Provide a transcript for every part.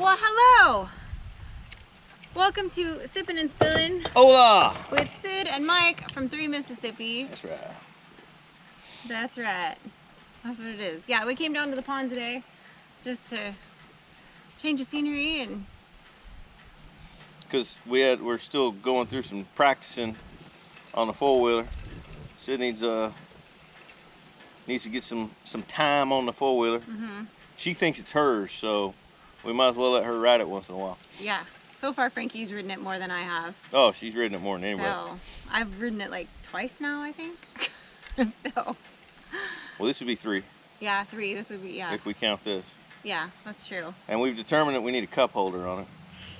Well, hello. Welcome to Sippin Spillin. Hola. With Sid and Mike from 3 Mississippi. That's right. That's right. That's what it is. Yeah, we came down to the pond today just to change the scenery and Because we're still going through some practicing on the four-wheeler. Sid needs to get some time on the four-wheeler. She thinks it's hers, so we might as well let her ride it once in a while. yeah. So far, Frankie's ridden it more than I have. Oh, she's ridden it more than anybody. So I've ridden it like twice now, I think. So. Well, this would be 3. Yeah, 3. This would be, yeah. If we count this. Yeah, that's true. And we've determined that we need a cup holder on it.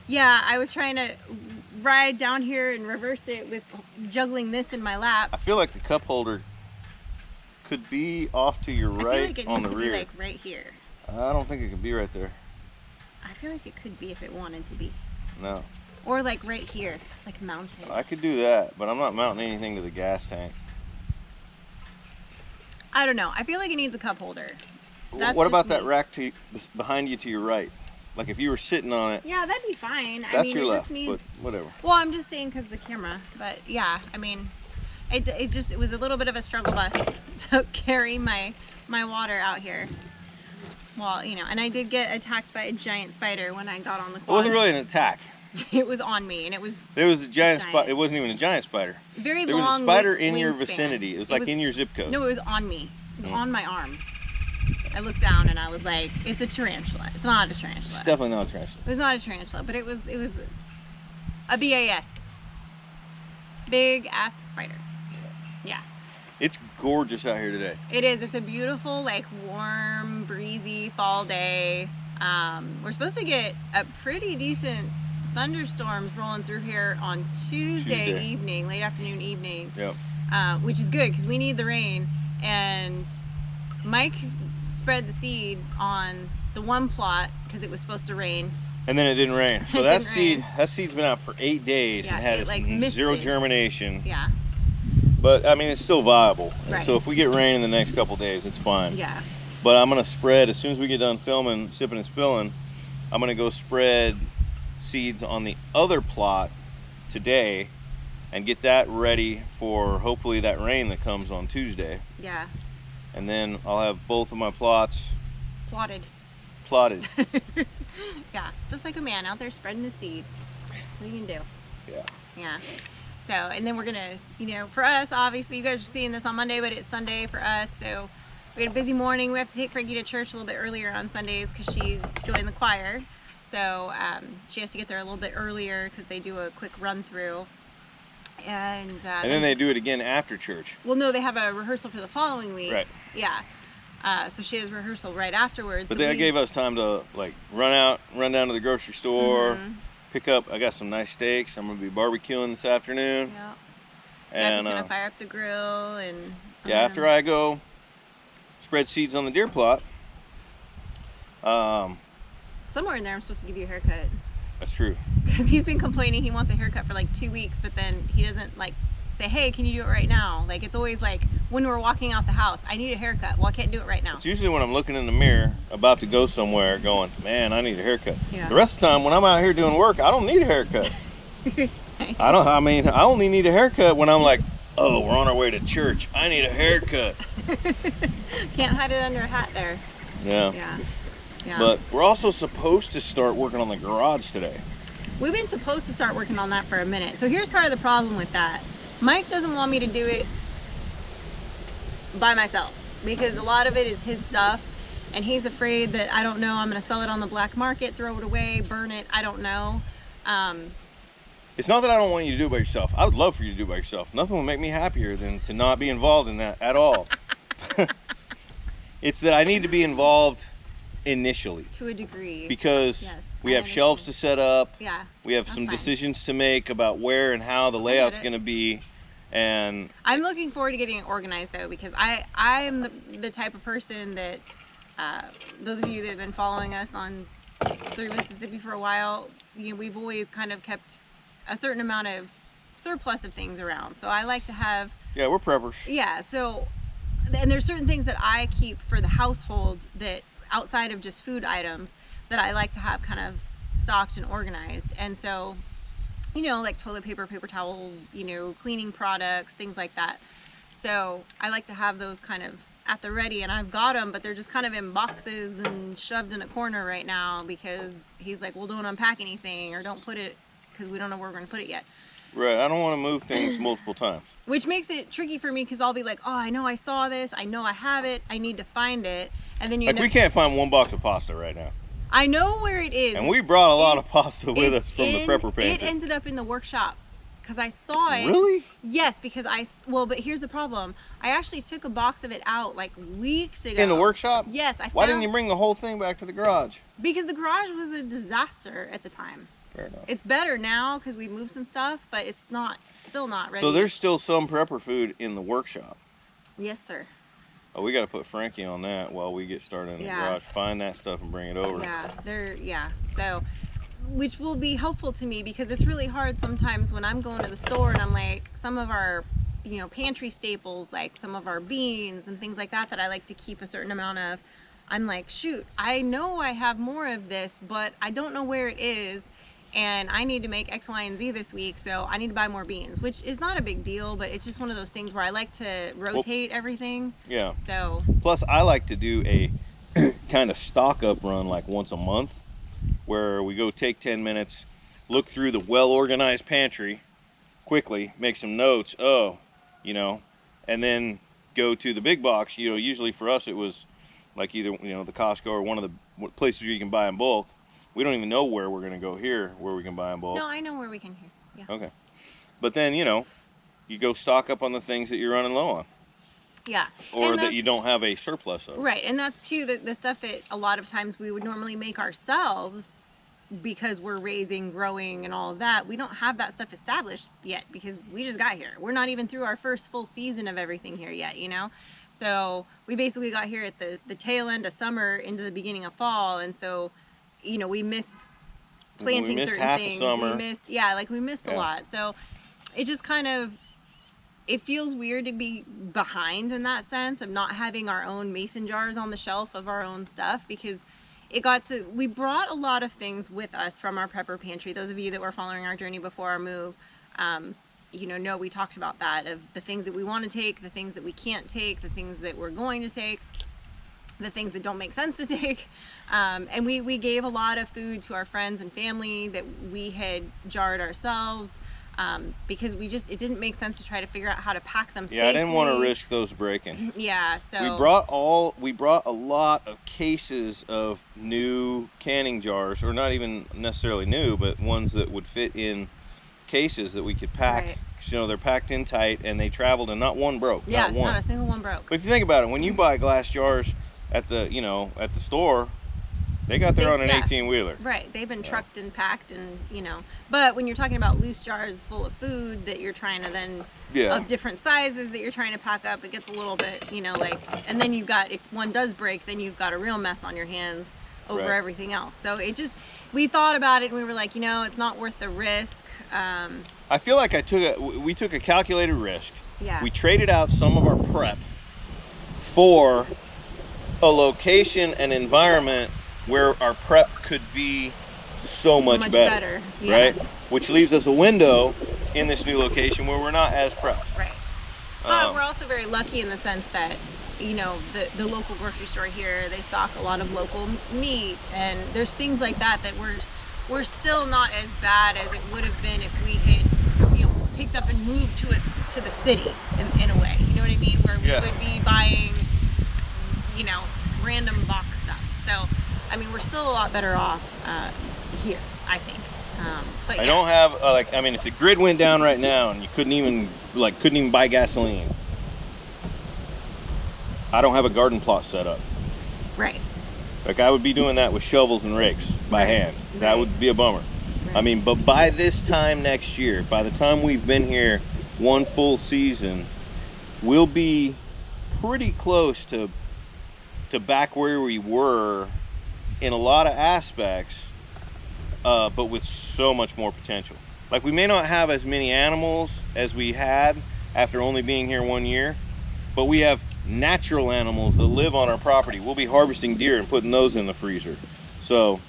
Yeah, I was trying to ride down here and reverse it with juggling this in my lap. I feel like the cup holder could be off to your right I feel like it on needs the to rear. be like right here. I don't think it could be right there. I feel like it could be if it wanted to be. No. Or like right here, like mounted. I could do that, but I'm not mounting anything to the gas tank. I don't know. I feel like it needs a cup holder. That's What about just that me. rack behind you to your right? Like if you were sitting on it, Yeah, that'd be fine. that's I mean, your it left, just needs. but whatever. Well, I'm just saying because the camera. But yeah, I mean, it was a little bit of a struggle bus to carry my water out here. Well, you know, and I did get attacked by a giant spider when I got on the quad. It wasn't really an attack. It was on me, and it was There was a giant spider. It wasn't even a giant spider. very There long. was a spider in your wingspan. vicinity. It was like in your zip code. No, it was on me. It was on my arm. I looked down and I was like, "It's a tarantula. It's not a tarantula. It's definitely not a tarantula. It was not a tarantula, but it was a BAS. Big ass spider. Yeah. It's gorgeous out here today. It is. It's a beautiful, like, warm, breezy fall day. We're supposed to get a pretty decent thunderstorms rolling through here on Tuesday evening, late afternoon evening. Yep. Which is good because we need the rain. And Mike spread the seed on the one plot because it was supposed to rain. And then it didn't rain. So It that didn't rain. seed's been out for 8 days Yeah, and had it, like, misted. 0 germination. Yeah. But I mean, it's still viable. Right. So if we get rain in the next couple days, it's fine. Yeah. But I'm gonna spread, as soon as we get done filming Sippin' and Spillin', I'm gonna go spread seeds on the other plot today and get that ready for hopefully that rain that comes on Tuesday. Yeah. And then I'll have both of my plots Plotted. plotted. Yeah. Just like a man out there spreading the seed. What are you gonna do? Yeah. Yeah. So, and then we're gonna, you know, for us, obviously, you guys are seeing this on Monday, but it's Sunday for us. So we had a busy morning. We have to take Frankie to church a little bit earlier on Sundays because she joined the choir. So she has to get there a little bit earlier because they do a quick run through. And then they do it again after church. well, no, they have a rehearsal for the following week. Right. Yeah. So she has rehearsal right afterwards. But so that gave us time to like run down to the grocery store, pick up. I got some nice steaks. I'm gonna be barbecuing this afternoon. Yeah. And Becca's gonna fire up the grill and. yeah, after I go spread seeds on the deer plot. Somewhere in there, I'm supposed to give you a haircut. That's true. Because he's been complaining he wants a haircut for like 2 weeks, but then he doesn't like say, "Hey, can you do it right now?" Like it's always like when we're walking out the house, I need a haircut. Well, I can't do it right now. It's usually when I'm looking in the mirror, about to go somewhere, going, "Man, I need a haircut." Yeah. The rest of the time, when I'm out here doing work, I don't need a haircut. I mean, I only need a haircut when I'm like, "Oh, we're on our way to church. I need a haircut." Can't hide it under a hat there. Yeah. Yeah. Yeah. But we're also supposed to start working on the garage today. We've been supposed to start working on that for a minute. So here's part of the problem with that. Mike doesn't want me to do it by myself because a lot of it is his stuff and he's afraid that, I don't know, I'm going to sell it on the black market, throw it away, burn it, I don't know. It's not that I don't want you to do it by yourself. I would love for you to do it by yourself. Nothing would make me happier than to not be involved in that at all. It's that I need to be involved initially. To a degree. Because Yes, we I have shelves to set up. Yeah. We have that's some fine. decisions to make about where and how the layout's it. going to be. And I'm looking forward to getting it organized though, because I'm the type of person that those of you that have been following us on 3 Mississippi for a while, you know, we've always kind of kept a certain amount of surplus of things around. So I like to have. yeah, we're preppers. Yeah. So, and there's certain things that I keep for the household that outside of just food items that I like to have kind of stocked and organized. And so, you know, like toilet paper, paper towels, you know, cleaning products, things like that. So I like to have those kind of at the ready, and I've got them, but they're just kind of in boxes and shoved in a corner right now because he's like, well, don't unpack anything or don't put it, because we don't know where we're going to put it yet. Right, I don't want to move things multiple times. Which makes it tricky for me because I'll be like, oh, I know I saw this, I know I have it, I need to find it. And then you like, we can't find one box of pasta right now. I know where it is. And we brought a lot of pasta with us from the prepper pantry. It ended up in the workshop because I saw it. Really? Yes, because but here's the problem. I actually took a box of it out like weeks ago. In the workshop? Yes. Why didn't you bring the whole thing back to the garage? Because the garage was a disaster at the time. Fair enough. It's better now because we moved some stuff, but it's still not ready. So there's still some prepper food in the workshop? Yes, sir. Oh, we got to put Frankie on that while we get started in the garage. Find that stuff and bring it over. Yeah, so, which will be helpful to me because it's really hard sometimes when I'm going to the store and I'm like, some of our, you know, pantry staples, like some of our beans and things like that I like to keep a certain amount of. I'm like, shoot, I know I have more of this, but I don't know where it is. And I need to make X, Y, and Z this week, so I need to buy more beans, which is not a big deal, but it's just one of those things where I like to rotate everything. Yeah. So. Plus, I like to do a kind of stock up run like once a month, where we go take 10 minutes, look through the well-organized pantry quickly, make some notes, you know, and then go to the big box. You know, usually for us it was like either, you know, the Costco or one of the places where you can buy in bulk. We don't even know where we're going to go here, where we can buy in bulk. No, I know where we can here. Yeah. Okay. But then, you know, you go stock up on the things that you're running low on. Yeah. Or that you don't have a surplus of. Right. And that's too the stuff that a lot of times we would normally make ourselves because we're raising, growing, and all of that. We don't have that stuff established yet because we just got here. We're not even through our first full season of everything here yet, you know? So we basically got here at the tail end of summer into the beginning of fall. And so, you know, we missed planting certain things. We missed a lot. So it just kind of, it feels weird to be behind in that sense of not having our own mason jars on the shelf of our own stuff, because we brought a lot of things with us from our prepper pantry. Those of you that were following our journey before our move, you know we talked about that, of the things that we want to take, the things that we can't take, the things that we're going to take, the things that don't make sense to take. And we gave a lot of food to our friends and family that we had jarred ourselves, because it didn't make sense to try to figure out how to pack them safely. I didn't want to risk those breaking. Yeah, so we brought a lot of cases of new canning jars, or not even necessarily new, but ones that would fit in cases that we could pack. Right. You know, they're packed in tight and they traveled and not one broke. Yeah, not one. Not a single one broke. But if you think about it, when you buy glass jars at the store, they got there on an 18-wheeler. Right, they've been trucked and packed, and but when you're talking about loose jars full of food that you're trying to then, of different sizes that you're trying to pack up, it gets a little bit, and then if one does break, then you've got a real mess on your hands over everything else. So we thought about it and we were like, it's not worth the risk. I feel like we took a calculated risk. Yeah. We traded out some of our prep for a location and environment where our prep could be so much better. Yeah. Right? Which leaves us a window in this new location where we're not as prepped. Right. But we're also very lucky in the sense that, the local grocery store here, they stock a lot of local meat, and there's things like that we're still not as bad as it would have been if we had, picked up and moved to the city in a way. You know what I mean? Where we would be buying, random box stuff. So, we're still a lot better off here, I think. But yeah. I don't have if the grid went down right now and you couldn't even buy gasoline, I don't have a garden plot set up. Right. I would be doing that with shovels and rakes by hand. That would be a bummer. Right. But by this time next year, by the time we've been here one full season, we'll be pretty close to back where we were in a lot of aspects, but with so much more potential. We may not have as many animals as we had after only being here 1 year, but we have natural animals that live on our property. We'll be harvesting deer and putting those in the freezer. So,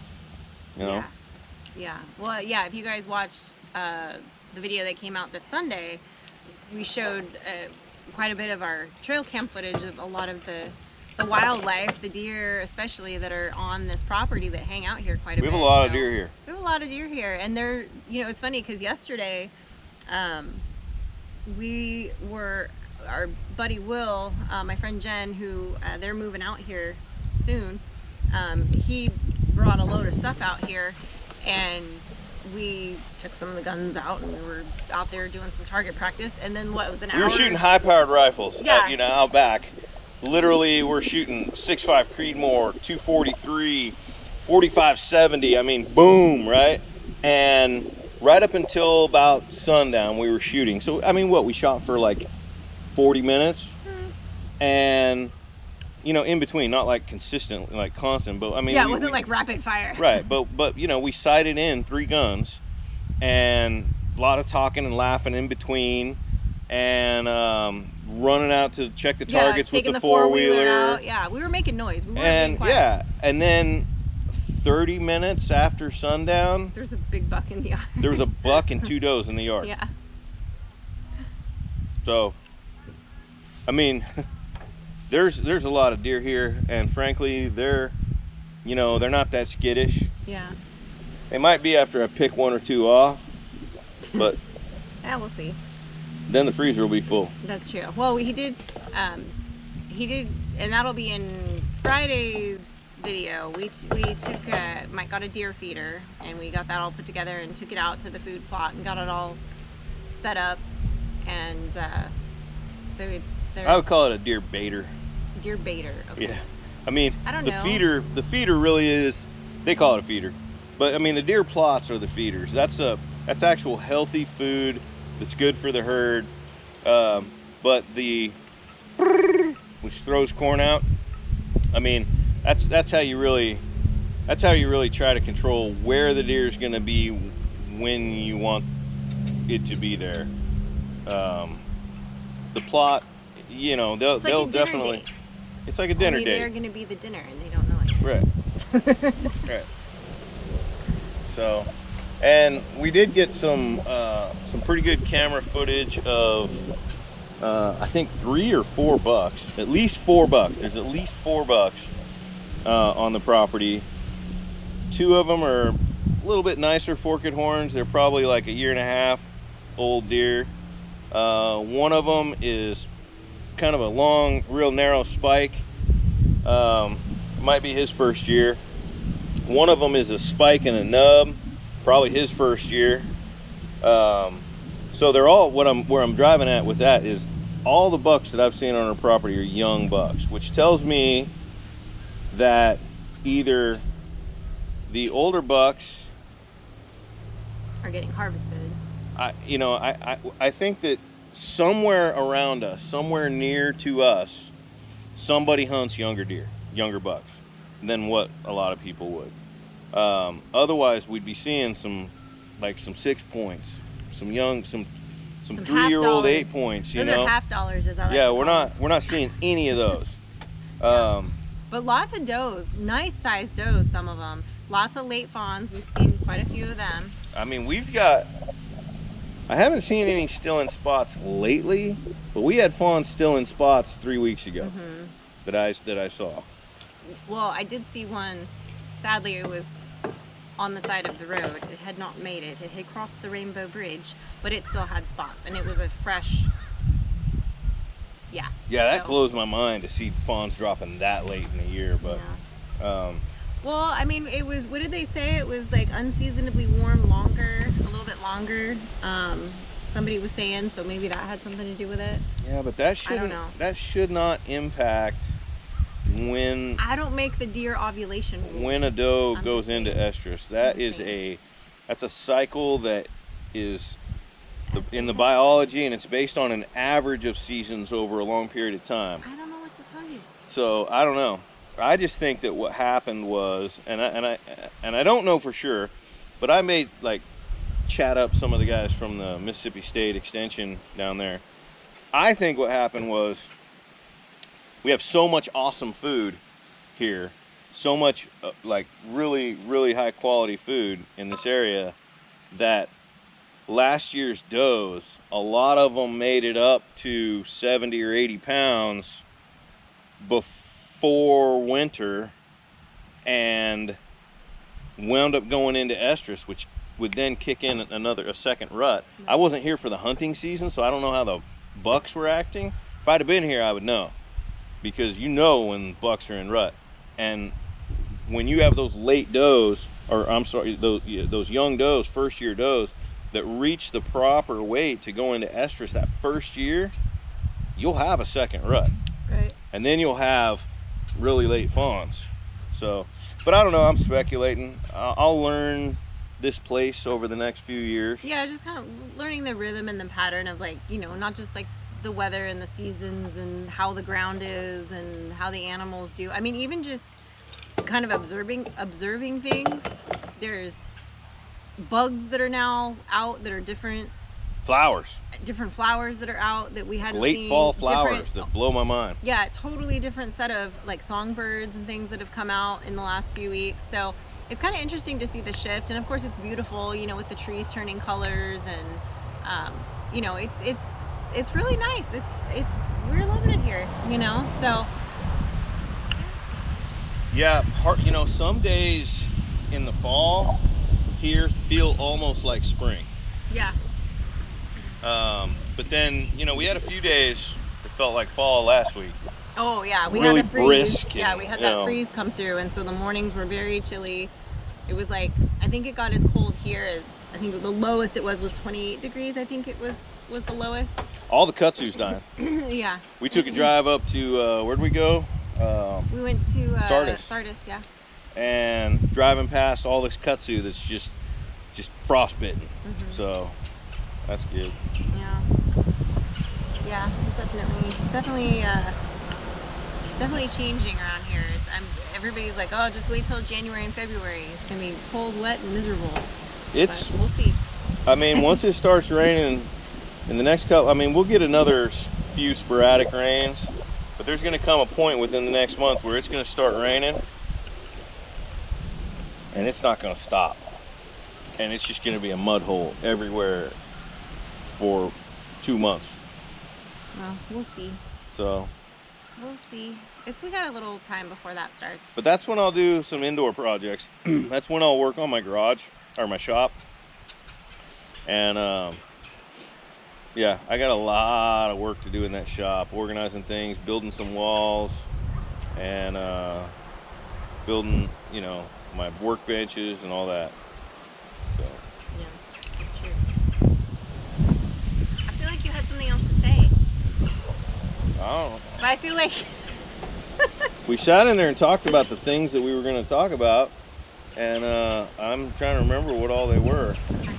Yeah. Yeah. Well, yeah. If you guys watched the video that came out this Sunday, we showed quite a bit of our trail cam footage of a lot of the wildlife, the deer especially, that are on this property that hang out here quite a bit. We have a lot of deer here. We have a lot of deer here, and they're, you know, it's funny because yesterday, our buddy Will, my friend Jen, who they're moving out here soon, he brought a load of stuff out here, and we took some of the guns out, and we were out there doing some target practice, and then what, it was an hour? We were shooting high-powered rifles, yeah. you know, out back. Literally, we're shooting 6.5 Creedmoor, 243, 45-70. I mean, boom, right? And right up until about sundown, we were shooting. So, I mean, what, we shot for like 40 minutes? And, you know, in between, not like consistent, like constant, but I mean, yeah, it wasn't like rapid fire. Right, but you know, we sighted in 3 guns, and a lot of talking and laughing in between, and running out to check the targets with the four-wheeler out. Yeah, we were making noise. We weren't being quiet. Yeah, and then 30 minutes after sundown, there's a big buck in the yard. There was a buck and 2 does in the yard. Yeah. So, I mean, there's a lot of deer here, and frankly, they're not that skittish. Yeah. They might be after I pick 1 or 2 off, but yeah, we'll see. Then the freezer will be full. That's true. Well, he did, and that'll be in Friday's video. We took, Mike got a deer feeder, and we got that all put together and took it out to the food plot and got it all set up, and so it's there. I would call it a deer baiter. Deer baiter. Okay. Yeah, I mean, I don't know. The feeder really is. They call it a feeder, but I mean the deer plots are the feeders. That's actual healthy food. It's good for the herd, but the which throws corn out. I mean, that's how you really try to control where the deer is going to be when you want it to be there. The plot, you know, they'll definitely. Date. It's like a dinner date. They're going to be the dinner, and they don't know it. Right. Right. So. And we did get some pretty good camera footage of I think 3 or 4 bucks, at least 4 bucks. There's at least 4 bucks on the property. 2 of them are a little bit nicer forked horns. They're probably like a 1.5-year old deer. One of them is kind of a long, real narrow spike. Might be his first year. One of them is a spike and a nub. Probably his first year. So they're all, where I'm driving at with that is all the bucks that I've seen on our property are young bucks, which tells me that either the older bucks are getting harvested. I think that somewhere around us, somewhere near to us, somebody hunts younger deer, younger bucks, than what a lot of people would. Otherwise we'd be seeing some 6 points, some 3-year-old 8 points, you know. Those are $half, as I like. Yeah, we're not seeing any of those. But lots of does, nice sized does, some of them. Lots of late fawns. We've seen quite a few of them. I mean, I haven't seen any still in spots lately, but we had fawns still in spots 3 weeks ago that I saw. Well, I did see one. Sadly, it was on the side of the road. It had not made it. It had crossed the Rainbow Bridge, but it still had spots, and it was a fresh. Yeah. Yeah, that blows my mind to see fawns dropping that late in the year, but. Yeah. Well, I mean, it was. What did they say? It was like unseasonably warm longer, a little bit longer. Somebody was saying, so maybe that had something to do with it. Yeah, but that should not impact when. I don't make the deer ovulation rules. When a doe goes into estrus, that's a cycle that is in the biology, and it's based on an average of seasons over a long period of time. I don't know what to tell you. So I don't know. I just think that what happened was, and I don't know for sure, but I made chat up some of the guys from the Mississippi State Extension down there. I think what happened was we have so much awesome food here, so much like really, really high quality food in this area that last year's does, a lot of them made it up to 70 or 80 pounds before winter and wound up going into estrus, which would then kick in a second rut. I wasn't here for the hunting season, so I don't know how the bucks were acting. If I'd have been here, I would know, because you know when bucks are in rut. And when you have those late does, or I'm sorry, those young does, first year does, that reach the proper weight to go into estrus that first year, you'll have a second rut. Right. And then you'll have really late fawns. So, but I don't know, I'm speculating. I'll learn this place over the next few years. Yeah, just kind of learning the rhythm and the pattern of, like, you know, not just like the weather and the seasons and how the ground is and how the animals do. I mean, even just kind of observing things. There's bugs that are now out that are different flowers that are out that we hadn't seen. Late fall flowers that blow my mind. Yeah, totally different set of like songbirds and things that have come out in the last few weeks. So it's kind of interesting to see the shift, and of course it's beautiful, you know, with the trees turning colors, and you know, it's really nice. It's we're loving it here, you know. So yeah, you know, some days in the fall here feel almost like spring. Yeah. But then, you know, we had a few days that felt like fall last week. Oh yeah, we really had a freeze. Brisk. Yeah, we had that freeze come through, and so the mornings were very chilly. It was like, I think it got as cold here as, I think the lowest it was 28 degrees. I think it was the lowest. All the kudzu's dying. Yeah. We took a drive up to where'd we go? We went to Sardis, yeah. And driving past all this kudzu that's just frostbitten. Mm-hmm. So that's good. Yeah. Yeah, it's definitely changing around here. Everybody's like, oh, just wait till January and February. It's gonna be cold, wet, and miserable. But we'll see. I mean, once it starts raining in the next couple, I mean, we'll get another few sporadic rains, but there's gonna come a point within the next month where it's gonna start raining, and it's not gonna stop, and it's just gonna be a mud hole everywhere for 2 months. Well, we'll see. So we'll see. We got a little time before that starts. But that's when I'll do some indoor projects. That's when I'll work on my garage or my shop. And yeah, I got a lot of work to do in that shop, organizing things, building some walls, and building, you know, my workbenches and all that. So yeah, that's true. I feel like you had something else to say. I don't know. But I feel like we sat in there and talked about the things that we were going to talk about, and I'm trying to remember what all they were. I know.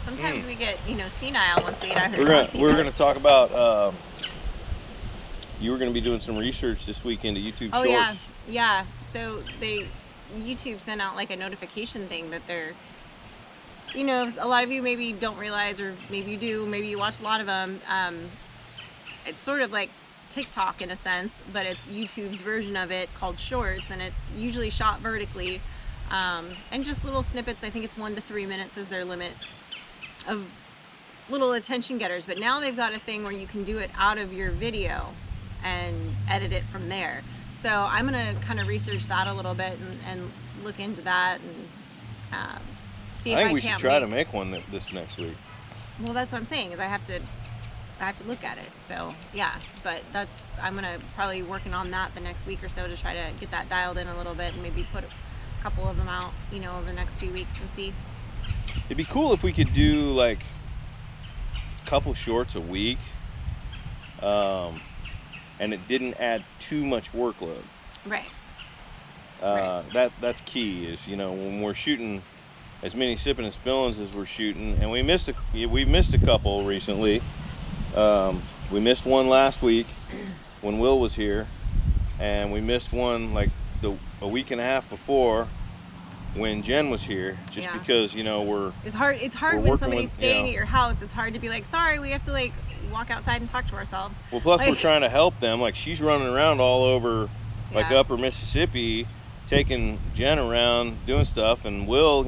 Sometimes we get, you know, senile once we get out here. We're going to talk about. You were going to be doing some research this week into YouTube Shorts. Oh yeah. So YouTube sent out like a notification thing that they're, you know, a lot of you maybe don't realize, or maybe you do, maybe you watch a lot of them. It's sort of like TikTok in a sense, but it's YouTube's version of it called Shorts, and it's usually shot vertically, and just little snippets. I think it's 1 to 3 minutes is their limit of little attention getters, but now they've got a thing where you can do it out of your video and edit it from there. So I'm gonna kind of research that a little bit and look into that and see if I think we can't should try to make one this next week. Well, that's what I'm saying, is I have to look at it. So yeah, but I'm gonna probably working on that the next week or so to try to get that dialed in a little bit, and maybe put a couple of them out, you know, over the next few weeks and see. It'd be cool if we could do like a couple shorts a week, and it didn't add too much workload. Right. That's key, is, you know, when we're shooting as many Sippin and Spillins as we're shooting, and we missed a couple recently. We missed one last week when Will was here, and we missed one like a week and a half before when Jen was here, just because, you know, it's hard when somebody's staying at your house. It's hard to be like, sorry, we have to like walk outside and talk to ourselves. Well, plus we're trying to help them. Like, she's running around all over like upper Mississippi taking Jen around doing stuff, and Will,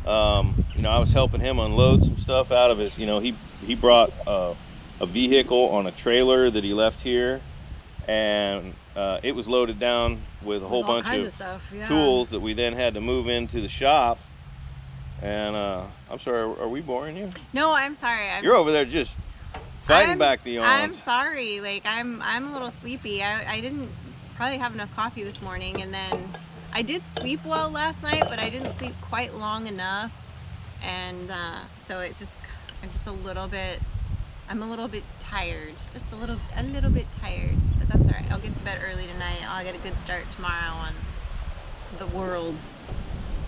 I was helping him unload some stuff out of his, he brought a vehicle on a trailer that he left here, and it was loaded down with a whole bunch of stuff, yeah. tools that we then had to move into the shop. And I'm sorry, are we boring you? No, I'm sorry. You're over there just fighting back the yawns. I'm sorry. Like, I'm a little sleepy. I didn't probably have enough coffee this morning, and then I did sleep well last night, but I didn't sleep quite long enough, and so I'm just a little bit tired, just a little bit tired, but that's all right. I'll get to bed early tonight. I'll get a good start tomorrow on the world.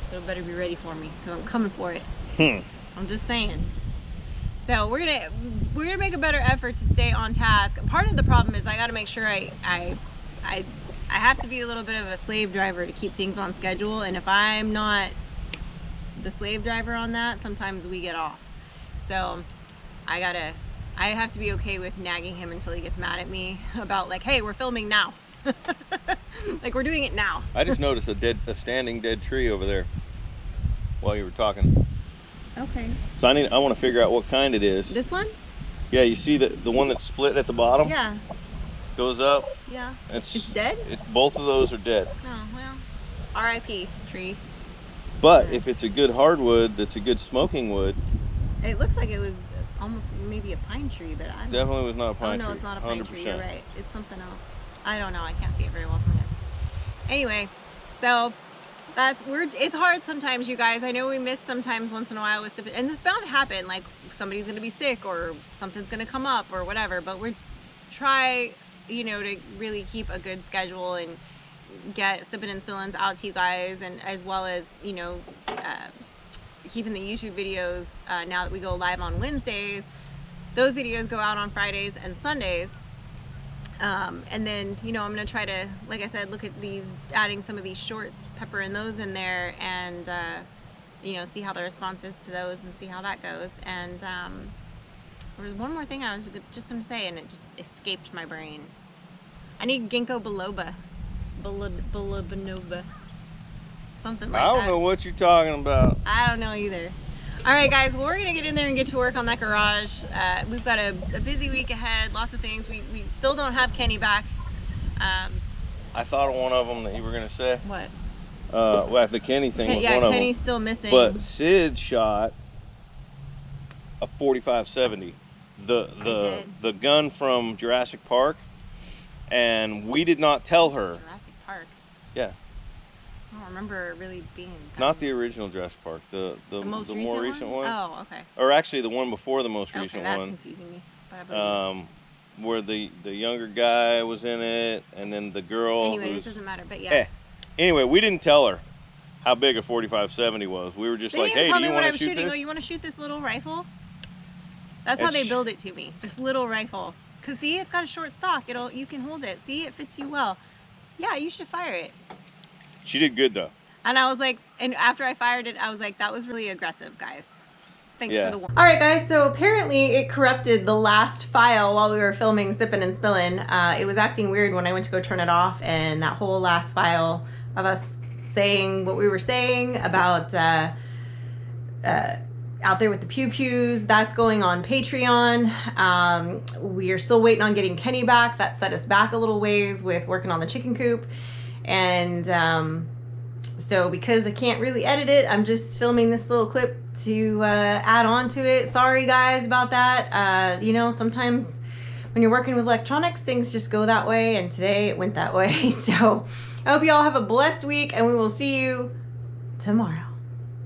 So better be ready for me, because I'm coming for it. I'm just saying. So we're gonna make a better effort to stay on task. Part of the problem is I got to make sure I have to be a little bit of a slave driver to keep things on schedule, and if I'm not the slave driver on that, sometimes we get off. So I have to be okay with nagging him until he gets mad at me about, like, hey, we're filming now. Like, we're doing it now. I just noticed a standing dead tree over there while you were talking. Okay. So I want to figure out what kind it is. This one? Yeah, you see the one that's split at the bottom? Yeah. Goes up. Yeah. It's dead? Both of those are dead. Oh, well. R.I.P. tree. But if it's a good hardwood, that's a good smoking wood. It looks like it was almost maybe a pine tree, but I'm definitely was not a pine tree. Oh no, it's not a pine 100%. tree. You're right. It's something else. I don't know. I can't see it very well from here. Anyway, so it's hard sometimes, you guys. I know we miss sometimes once in a while with Sippin, and it's bound to happen. Like, somebody's gonna be sick or something's gonna come up or whatever. But we're try, to really keep a good schedule and get Sippin and Spillins out to you guys, and as well as keeping the YouTube videos now that we go live on Wednesdays. Those videos go out on Fridays and Sundays. And then, I'm going to try to, like I said, look at adding some of these shorts, peppering those in there, and, see how the response is to those and see how that goes. And there was one more thing I was just going to say, and it just escaped my brain. I need ginkgo biloba. Biloba. Something like that. I don't know what you're talking about. I don't know either. All right, guys, well, we're going to get in there and get to work on that garage. We've got a busy week ahead, lots of things. We still don't have Kenny back. I thought of one of them that you were going to say. What? Well, the Kenny thing was one of them. Yeah, Kenny's still missing. But Sid shot a 45-70, the gun from Jurassic Park, and we did not tell her. Jurassic Park? Yeah. I don't remember it really being... Not the original Jurassic Park, the more recent one. Oh, okay. Or actually the one before the most recent that's one. Confusing me. But where the younger guy was in it, and then the girl. Anyway, it doesn't matter, but yeah. Anyway, we didn't tell her how big a 45-70 was. We were just like, hey, do you want to shoot this? Oh, you want to shoot this little rifle? That's how they build it to me. This little rifle. Cause see, it's got a short stock. You can hold it. See, it fits you well. Yeah, you should fire it. She did good though. And I was like, and after I fired it, I was like, that was really aggressive, guys. Thanks for the warning. All right, guys, so apparently it corrupted the last file while we were filming Sippin and Spillin. It was acting weird when I went to go turn it off, and that whole last file of us saying what we were saying about out there with the pew-pews, that's going on Patreon. We are still waiting on getting Kenny back. That set us back a little ways with working on the chicken coop. And so because I can't really edit it, I'm just filming this little clip to add on to it. Sorry guys about that. Sometimes when you're working with electronics, things just go that way, and today it went that way. So I hope you all have a blessed week, and we will see you tomorrow.